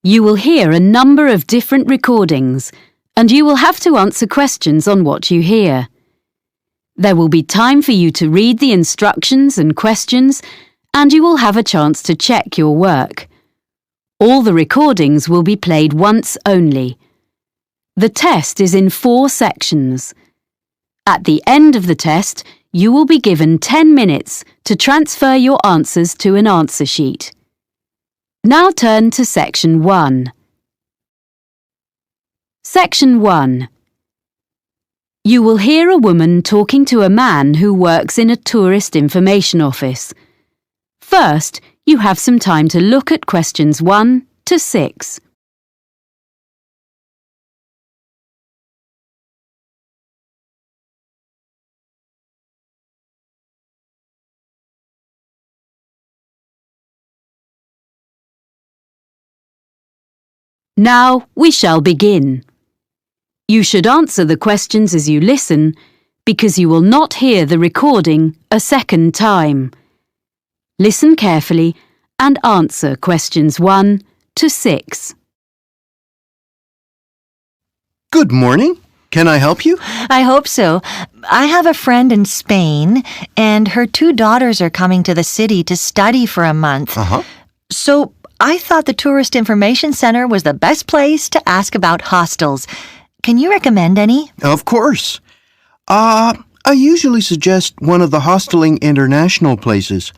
You will hear a number of different recordings, and you will have to answer questions on what you hear. There will be time for you to read the instructions and questions, and you will have a chance to check your work. All the recordings will be played once only. The test is in 4 sections. At the end of the test, you will be given 10 minutes to transfer your answers to an answer sheet. Now turn to Section 1. Section 1. You will hear a woman talking to a man who works in a tourist information office. First, you have some time to look at questions 1 to 6. Now we shall begin. You should answer the questions as you listen, because you will not hear the recording a second time. Listen carefully and answer questions 1 to 6. Good morning. Can I help you? I hope so. I have a friend in Spain, and her 2 daughters are coming to the city to study for a month. So I thought the Tourist Information Center was the best place to ask about hostels. Can you recommend any? Of course. I usually suggest one of the Hosteling International places.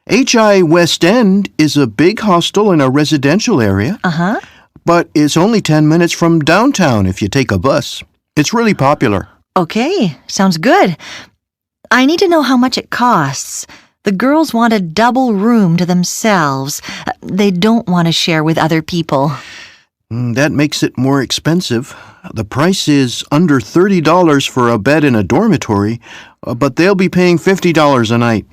HI West End is a big hostel in a residential area, but it's only 10 minutes from downtown if you take a bus. It's really popular. Okay, sounds good. I need to know how much it costs. The girls want a double room to themselves. They don't want to share with other people. That makes it more expensive. The price is under $30 for a bed in a dormitory, but they'll be paying $50 a night.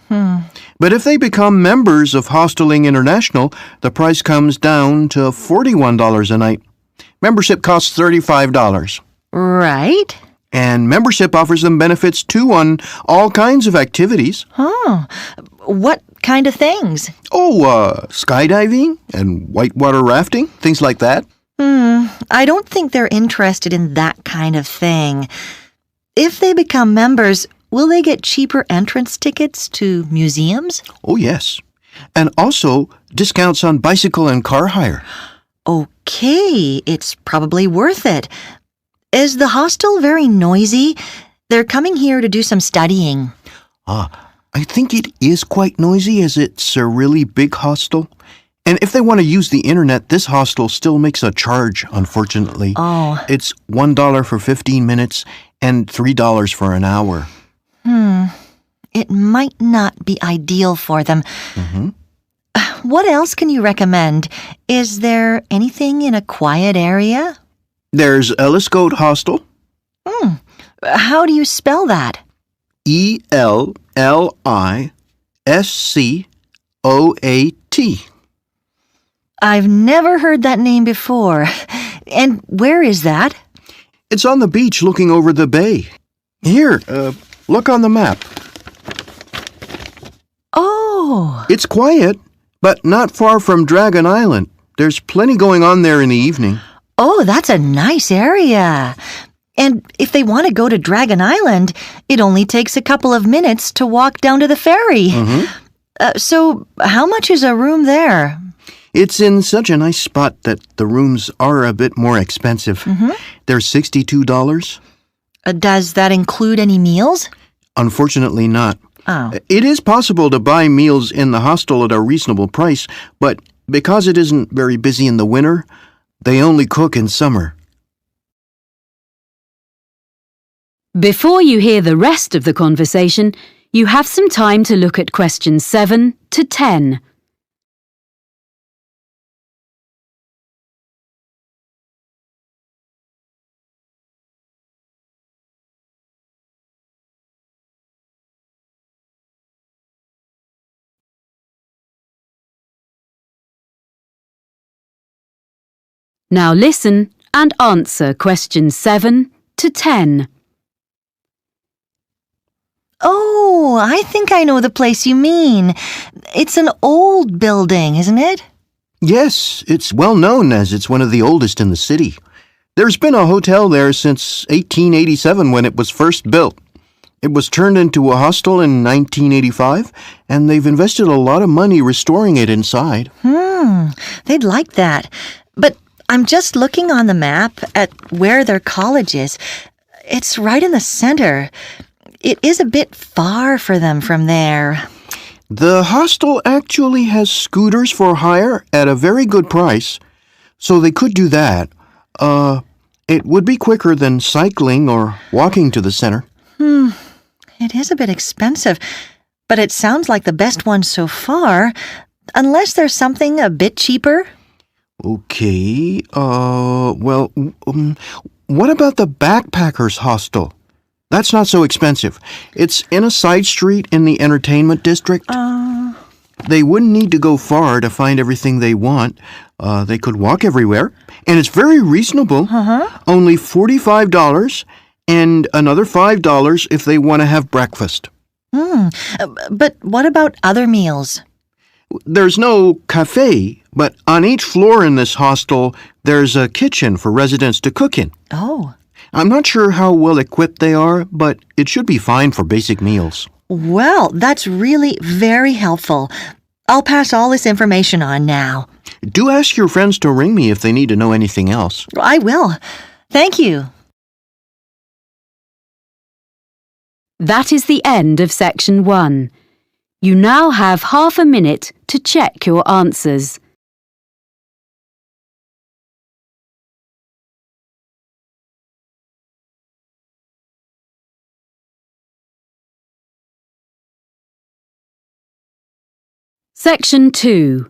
But if they become members of Hosteling International, the price comes down to $41 a night. Membership costs $35. Right. And membership offers them benefits too on all kinds of activities. What kind of things? Skydiving and whitewater rafting, things like that. I don't think they're interested in that kind of thing. If they become members, will they get cheaper entrance tickets to museums? Oh, yes. And also discounts on bicycle and car hire. Okay, it's probably worth it. Is the hostel very noisy? They're coming here to do some studying. I think it is quite noisy as it's a really big hostel. And if they want to use the internet, this hostel still makes a charge, unfortunately. It's $1 for 15 minutes and $3 for an hour. It might not be ideal for them. What else can you recommend? Is there anything in a quiet area? There's Elliscoat Hostel. How do you spell that? ELLISCOAT. I've never heard that name before. And where is that? It's on the beach looking over the bay. Here, look on the map. Oh! It's quiet, but not far from Dragon Island. There's plenty going on there in the evening. Oh, that's a nice area. And if they want to go to Dragon Island, it only takes a couple of minutes to walk down to the ferry. So how much is a room there? It's in such a nice spot that the rooms are a bit more expensive. They're $62. Does that include any meals? Unfortunately not. It is possible to buy meals in the hostel at a reasonable price, but because it isn't very busy in the winter, they only cook in summer. Before you hear the rest of the conversation, you have some time to look at questions 7 to 10. Now listen and answer questions 7 to 10. Oh, I think I know the place you mean. It's an old building, isn't it? Yes, it's well known as it's one of the oldest in the city. There's been a hotel there since 1887 when it was first built. It was turned into a hostel in 1985, and they've invested a lot of money restoring it inside. They'd like that. But I'm just looking on the map at where their college is. It's right in the center. It is a bit far for them from there. The hostel actually has scooters for hire at a very good price, so they could do that. It would be quicker than cycling or walking to the center. It is a bit expensive, but it sounds like the best one so far, unless there's something a bit cheaper. Okay, what about the Backpackers Hostel? That's not so expensive. It's in a side street in the entertainment district. They wouldn't need to go far to find everything they want. They could walk everywhere. And it's very reasonable. Only $45 and another $5 if they want to have breakfast. But what about other meals? There's no cafe, but on each floor in this hostel, there's a kitchen for residents to cook in. Oh. I'm not sure how well equipped they are, but it should be fine for basic meals. Well, that's really very helpful. I'll pass all this information on now. Do ask your friends to ring me if they need to know anything else. I will. Thank you. That is the end of section 1. You now have half a minute to check your answers. Section 2.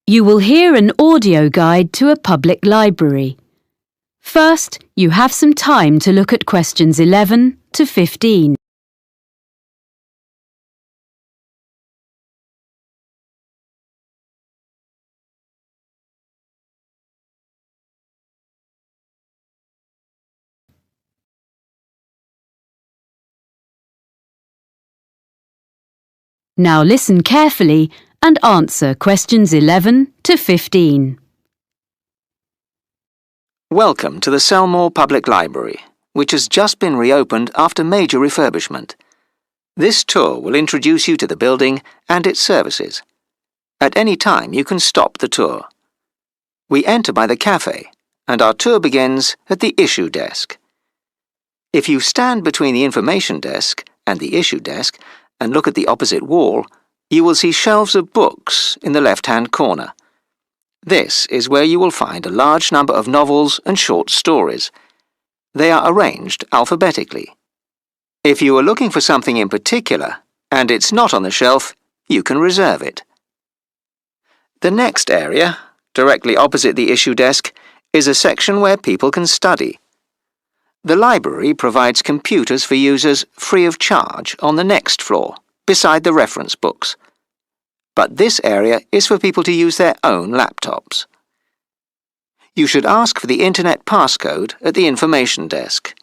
You will hear an audio guide to a public library. First, you have some time to look at questions 11 to 15. Now listen carefully and answer questions 11 to 15. Welcome to the Selmore Public Library, which has just been reopened after major refurbishment. This tour will introduce you to the building and its services. At any time you can stop the tour. We enter by the cafe, and our tour begins at the issue desk. If you stand between the information desk and the issue desk and look at the opposite wall, you will see shelves of books in the left-hand corner. This is where you will find a large number of novels and short stories. They are arranged alphabetically. If you are looking for something in particular, and it's not on the shelf, you can reserve it. The next area, directly opposite the issue desk, is a section where people can study. The library provides computers for users free of charge on the next floor, beside the reference books. But this area is for people to use their own laptops. You should ask for the internet passcode at the information desk.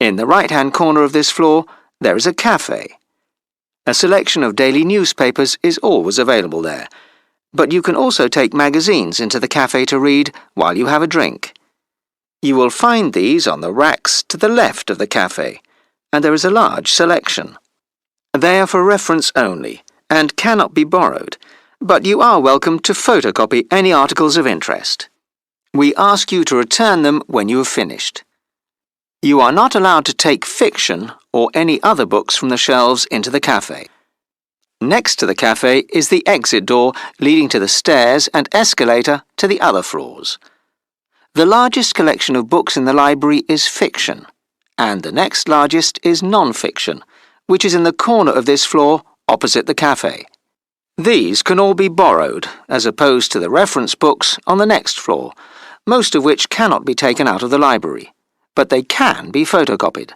In the right-hand corner of this floor, there is a cafe. A selection of daily newspapers is always available there, but you can also take magazines into the cafe to read while you have a drink. You will find these on the racks to the left of the cafe, and there is a large selection. They are for reference only and cannot be borrowed, but you are welcome to photocopy any articles of interest. We ask you to return them when you have finished. You are not allowed to take fiction or any other books from the shelves into the cafe. Next to the cafe is the exit door leading to the stairs and escalator to the other floors. The largest collection of books in the library is fiction, and the next largest is non-fiction, which is in the corner of this floor opposite the cafe. These can all be borrowed, as opposed to the reference books on the next floor, most of which cannot be taken out of the library, but they can be photocopied.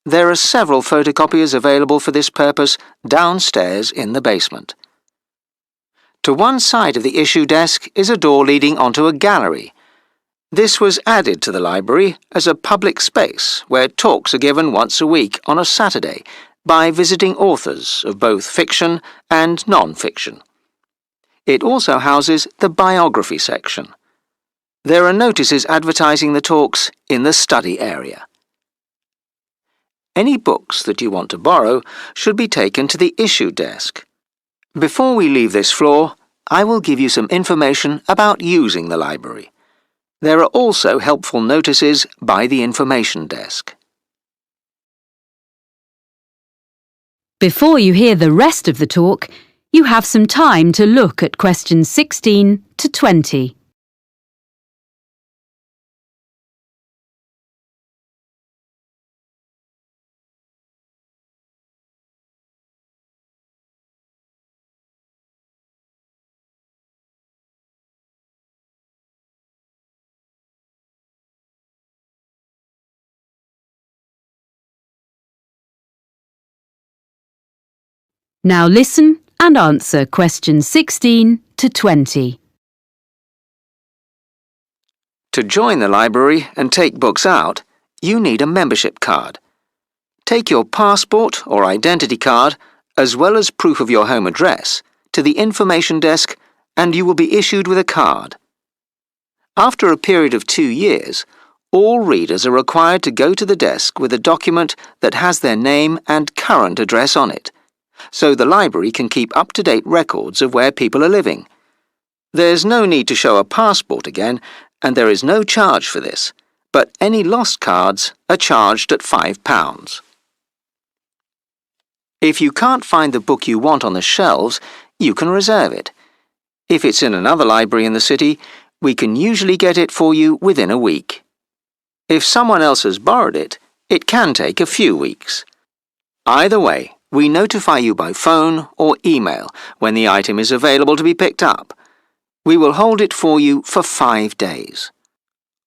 There are several photocopiers available for this purpose downstairs in the basement. To one side of the issue desk is a door leading onto a gallery. This was added to the library as a public space where talks are given once a week on a Saturday by visiting authors of both fiction and non-fiction. It also houses the biography section. There are notices advertising the talks in the study area. Any books that you want to borrow should be taken to the issue desk. Before we leave this floor, I will give you some information about using the library. There are also helpful notices by the information desk. Before you hear the rest of the talk, you have some time to look at questions 16 to 20. Now listen and answer questions 16 to 20. To join the library and take books out, you need a membership card. Take your passport or identity card, as well as proof of your home address, to the information desk and you will be issued with a card. After a period of 2 years, all readers are required to go to the desk with a document that has their name and current address on it, so the library can keep up-to-date records of where people are living. There's no need to show a passport again, and there is no charge for this, but any lost cards are charged at £5. If you can't find the book you want on the shelves, you can reserve it. If it's in another library in the city, we can usually get it for you within a week. If someone else has borrowed it, it can take a few weeks. Either way, we notify you by phone or email when the item is available to be picked up. We will hold it for you for 5 days.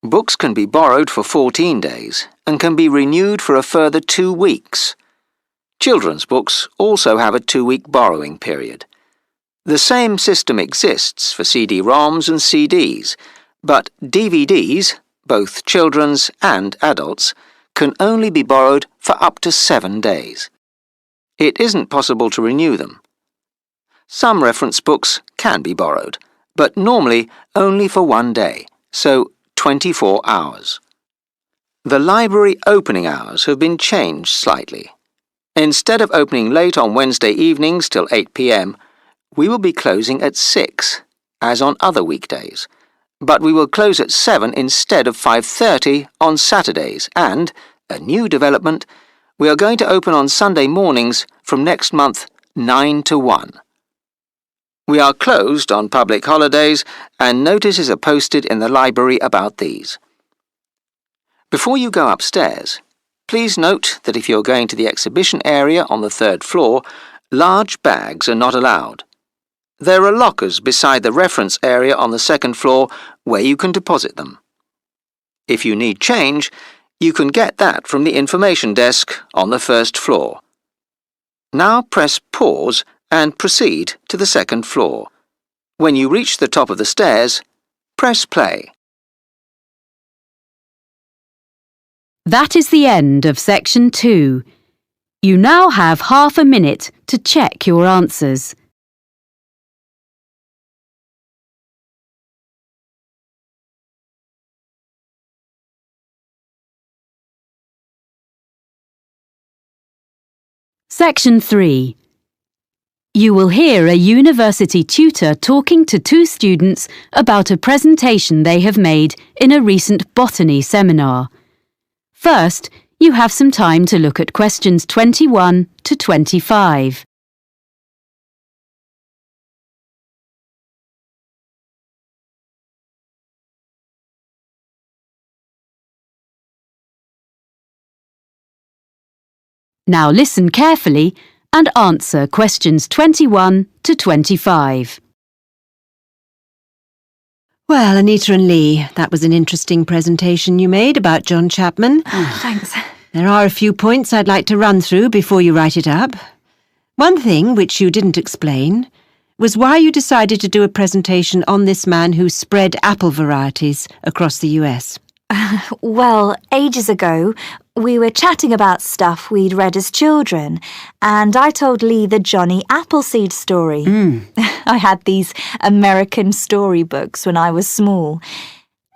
Books can be borrowed for 14 days and can be renewed for a further 2 weeks. Children's books also have a 2-week borrowing period. The same system exists for CD-ROMs and CDs, but DVDs, both children's and adults, can only be borrowed for up to 7 days. It isn't possible to renew them. Some reference books can be borrowed, but normally only for 1 day, so 24 hours. The library opening hours have been changed slightly. Instead of opening late on Wednesday evenings till 8 p.m, we will be closing at 6, as on other weekdays, but we will close at 7 instead of 5:30 on Saturdays and, a new development, we are going to open on Sunday mornings from next month 9 to 1. We are closed on public holidays and notices are posted in the library about these. Before you go upstairs, please note that if you're going to the exhibition area on the 3rd floor, large bags are not allowed. There are lockers beside the reference area on the 2nd floor where you can deposit them. If you need change, you can get that from the information desk on the 1st floor. Now press pause and proceed to the 2nd floor. When you reach the top of the stairs, press play. That is the end of section 2. You now have half a minute to check your answers. Section 3. You will hear a university tutor talking to 2 students about a presentation they have made in a recent botany seminar. First, you have some time to look at questions 21 to 25. Now listen carefully and answer questions 21 to 25. Well, Anita and Lee, that was an interesting presentation you made about John Chapman. Thanks. There are a few points I'd like to run through before you write it up. One thing, which you didn't explain, was why you decided to do a presentation on this man who spread apple varieties across the US. Well, ages ago, We were chatting about stuff we'd read as children, and I told Lee the Johnny Appleseed story. I had these American storybooks when I was small.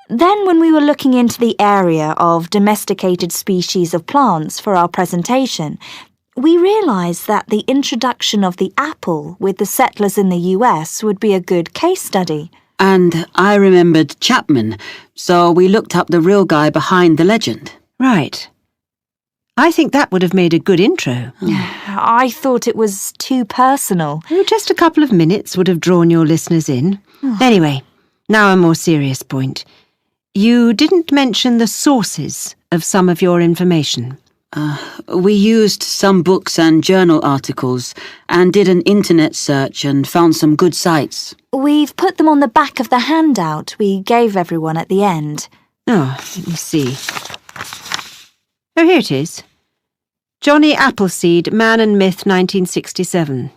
Then when we were looking into the area of domesticated species of plants for our presentation, we realised that the introduction of the apple with the settlers in the US would be a good case study. And I remembered Chapman, so we looked up the real guy behind the legend. Right. I think that would have made a good intro. I thought it was too personal. Just a couple of minutes would have drawn your listeners in. Anyway, now a more serious point. You didn't mention the sources of some of your information. We used some books and journal articles and did an internet search and found some good sites. We've put them on the back of the handout we gave everyone at the end. Oh, let me see. Oh, here it is. Johnny Appleseed, Man and Myth, 1967.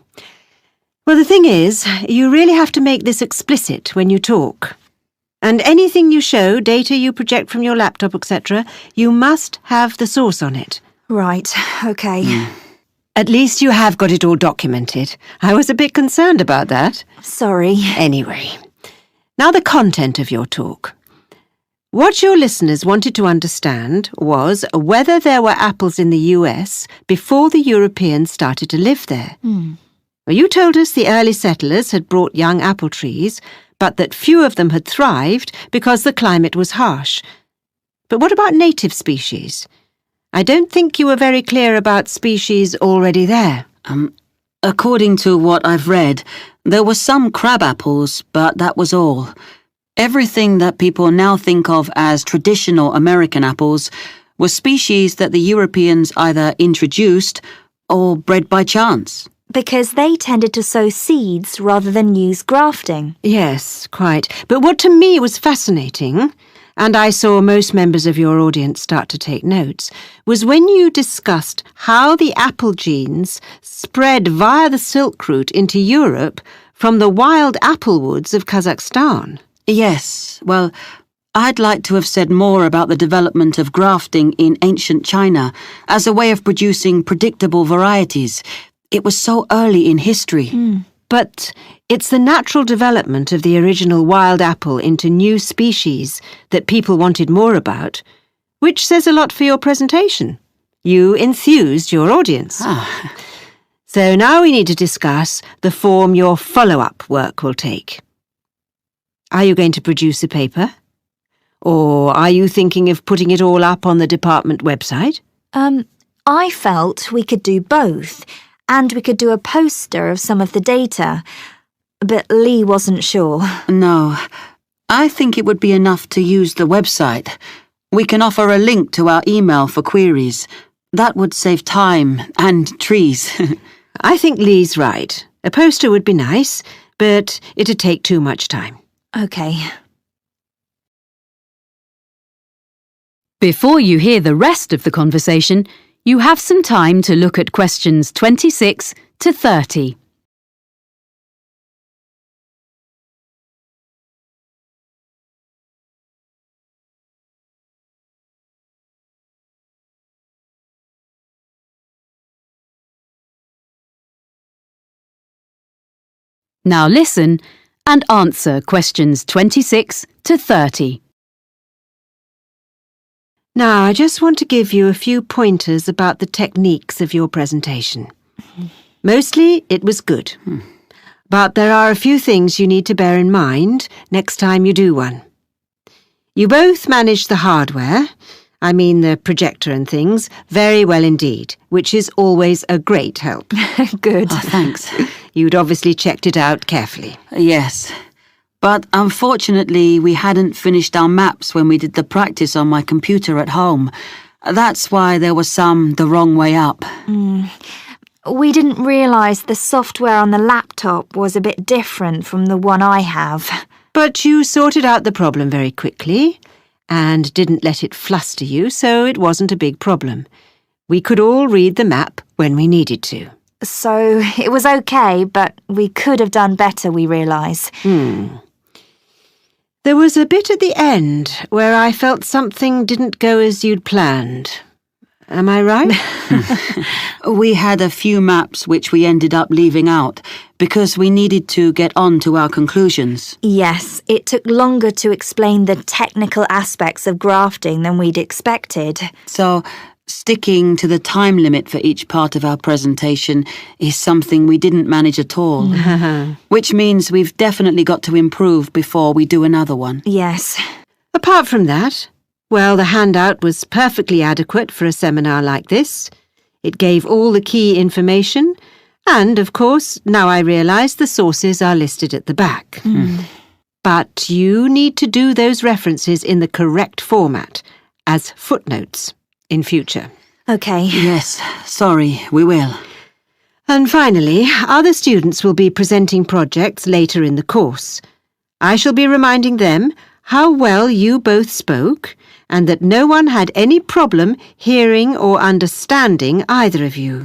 Well, the thing is, you really have to make this explicit when you talk. And anything you show, data you project from your laptop, etc., you must have the source on it. Right, okay. At least you have got it all documented. I was a bit concerned about that. Sorry. Anyway, now the content of your talk. What your listeners wanted to understand was whether there were apples in the US before the Europeans started to live there. Well, you told us the early settlers had brought young apple trees, but that few of them had thrived because the climate was harsh. But what about native species? I don't think you were very clear about species already there. According to what I've read, there were some crab apples, but that was all. Everything that people now think of as traditional American apples was species that the Europeans either introduced or bred by chance. Because they tended to sow seeds rather than use grafting. Yes, quite. But what to me was fascinating, and I saw most members of your audience start to take notes, was when you discussed how the apple genes spread via the Silk Route into Europe from the wild apple woods of Kazakhstan. Yes, well, I'd like to have said more about the development of grafting in ancient China as a way of producing predictable varieties. It was so early in history. But it's the natural development of the original wild apple into new species that people wanted more about, which says a lot for your presentation. You enthused your audience. So now we need to discuss the form your follow-up work will take. Are you going to produce a paper? Or are you thinking of putting it all up on the department website? I felt we could do both, and we could do a poster of some of the data, but Lee wasn't sure. No, I think it would be enough to use the website. We can offer a link to our email for queries. That would save time and trees. I think Lee's right. A poster would be nice, but it'd take too much time. Okay. Before you hear the rest of the conversation, you have some time to look at questions 26 to 30. Now listen and answer questions 26 to 30. Now, I just want to give you a few pointers about the techniques of your presentation. Mostly, it was good. But there are a few things you need to bear in mind next time you do one. You both managed the hardware, I mean the projector and things, very well indeed, which is always a great help. Good. Oh, thanks. You'd obviously checked it out carefully. Yes. But unfortunately, we hadn't finished our maps when we did the practice on my computer at home. That's why there was some the wrong way up. We didn't realise the software on the laptop was a bit different from the one I have. But you sorted out the problem very quickly and didn't let it fluster you, so it wasn't a big problem. We could all read the map when we needed to. So it was okay, but we could have done better, we realise. There was a bit at the end where I felt something didn't go as you'd planned. am I right? We had a few maps which we ended up leaving out because we needed to get on to our conclusions. Yes, it took longer to explain the technical aspects of grafting than we'd expected. So, sticking to the time limit for each part of our presentation is something we didn't manage at all. Which means we've definitely got to improve before we do another one. Yes. Apart from that, well, the handout was perfectly adequate for a seminar like this. It gave all the key information, and, of course, now I realise the sources are listed at the back. But you need to do those references in the correct format, as footnotes, in future. Okay. Yes, sorry, we will. And finally, other students will be presenting projects later in the course. I shall be reminding them how well you both spoke, and that no one had any problem hearing or understanding either of you.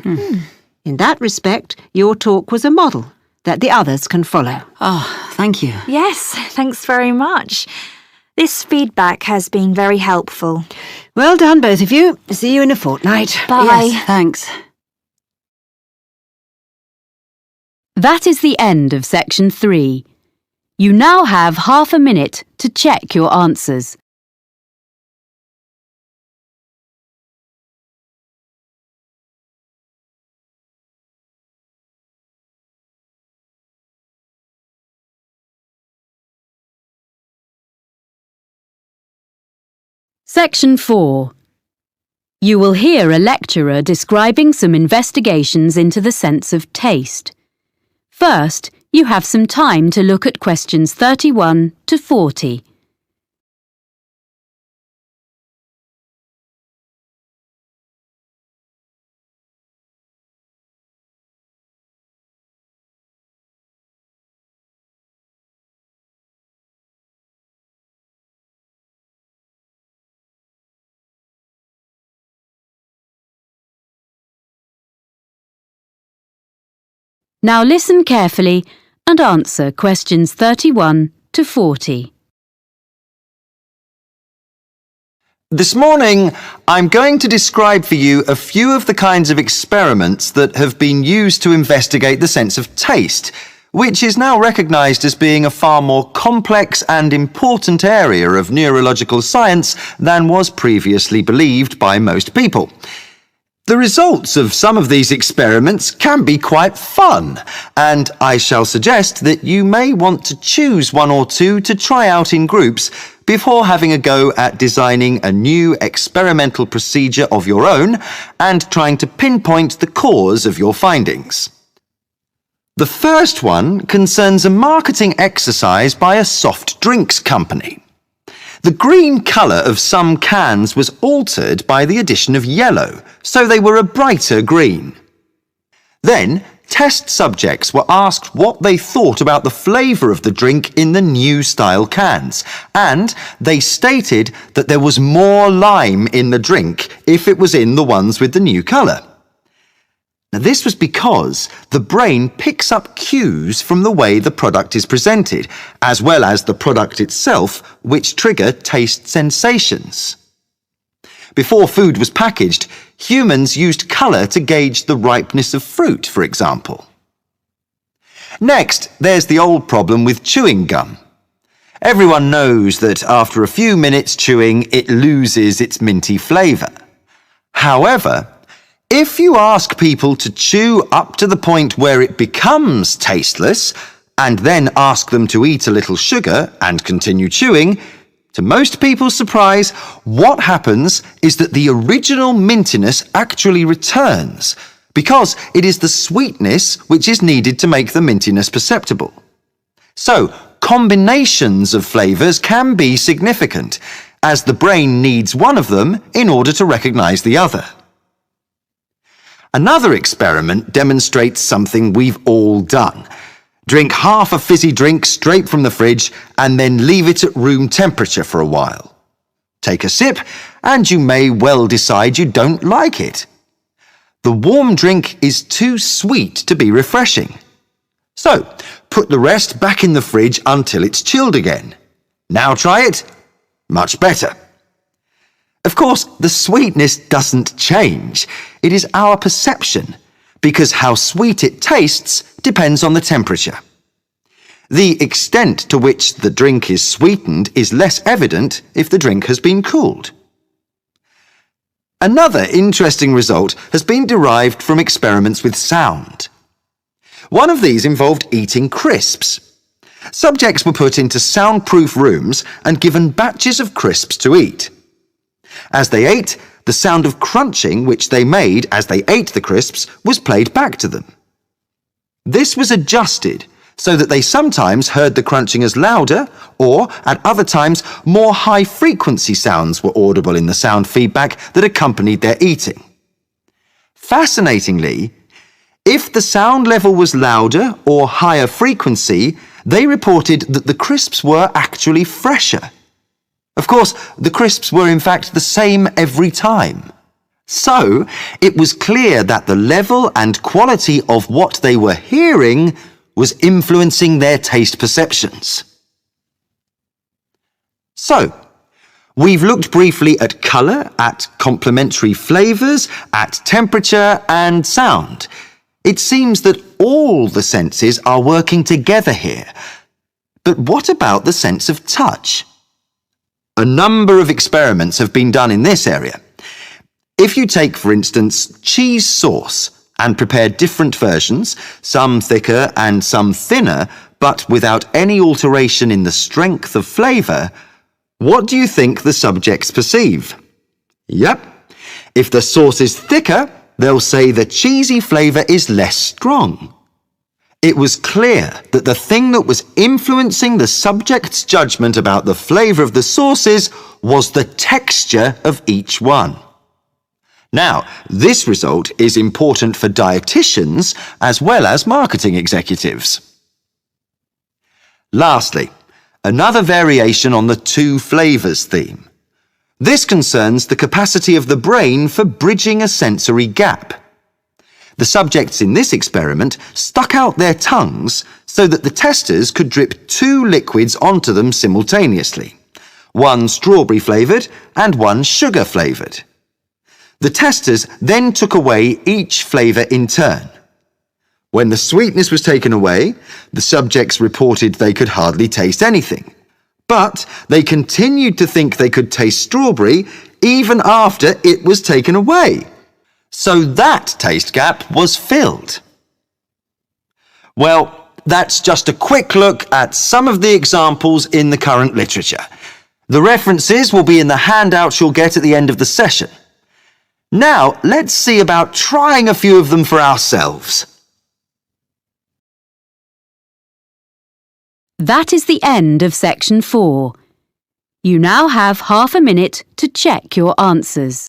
In that respect, your talk was a model that the others can follow. Oh, thank you. Yes, thanks very much. This feedback has been very helpful. Well done, both of you. See you in a fortnight. Bye. Yes, thanks. That is the end of section 3. You now have half a minute to check your answers. Section 4. You will hear a lecturer describing some investigations into the sense of taste. First, you have some time to look at questions 31 to 40. Now listen carefully and answer questions 31 to 40. This morning, I'm going to describe for you a few of the kinds of experiments that have been used to investigate the sense of taste, which is now recognised as being a far more complex and important area of neurological science than was previously believed by most people. The results of some of these experiments can be quite fun, and I shall suggest that you may want to choose one or two to try out in groups before having a go at designing a new experimental procedure of your own and trying to pinpoint the cause of your findings. The first one concerns a marketing exercise by a soft drinks company. The green colour of some cans was altered by the addition of yellow, so they were a brighter green. Then, test subjects were asked what they thought about the flavour of the drink in the new style cans, and they stated that there was more lime in the drink if it was in the ones with the new colour. Now, this was because the brain picks up cues from the way the product is presented, as well as the product itself, which trigger taste sensations. Before food was packaged, humans used colour to gauge the ripeness of fruit, for example. Next, there's the old problem with chewing gum. Everyone knows that after a few minutes chewing, it loses its minty flavour. However, if you ask people to chew up to the point where it becomes tasteless, and then ask them to eat a little sugar and continue chewing, to most people's surprise, what happens is that the original mintiness actually returns, because it is the sweetness which is needed to make the mintiness perceptible. So, combinations of flavours can be significant, as the brain needs one of them in order to recognise the other. Another experiment demonstrates something we've all done. Drink half a fizzy drink straight from the fridge and then leave it at room temperature for a while. Take a sip and you may well decide you don't like it. The warm drink is too sweet to be refreshing. So, put the rest back in the fridge until it's chilled again. Now try it. Much better. Of course, the sweetness doesn't change. It is our perception, because how sweet it tastes depends on the temperature. The extent to which the drink is sweetened is less evident if the drink has been cooled. Another interesting result has been derived from experiments with sound. One of these involved eating crisps. Subjects were put into soundproof rooms and given batches of crisps to eat. As they ate, the sound of crunching which they made as they ate the crisps was played back to them. This was adjusted so that they sometimes heard the crunching as louder, or at other times more high-frequency sounds were audible in the sound feedback that accompanied their eating. Fascinatingly, if the sound level was louder or higher frequency, they reported that the crisps were actually fresher. Of course, the crisps were in fact the same every time. So, it was clear that the level and quality of what they were hearing was influencing their taste perceptions. So, we've looked briefly at colour, at complementary flavours, at temperature and sound. It seems that all the senses are working together here. But what about the sense of touch? A number of experiments have been done in this area. If you take, for instance, cheese sauce and prepare different versions, some thicker and some thinner, but without any alteration in the strength of flavour, what do you think the subjects perceive? Yep, if the sauce is thicker, they'll say the cheesy flavour is less strong. It was clear that the thing that was influencing the subject's judgment about the flavour of the sauces was the texture of each one. Now, this result is important for dietitians as well as marketing executives. Lastly, another variation on the two flavours theme. This concerns the capacity of the brain for bridging a sensory gap. The subjects in this experiment stuck out their tongues so that the testers could drip two liquids onto them simultaneously, one strawberry flavoured and one sugar flavoured. The testers then took away each flavour in turn. When the sweetness was taken away, the subjects reported they could hardly taste anything. But they continued to think they could taste strawberry even after it was taken away. So that taste gap was filled. Well, that's just a quick look at some of the examples in the current literature. The references will be in the handouts you'll get at the end of the session. Now, let's see about trying a few of them for ourselves. That is the end of section 4. You now have half a minute to check your answers.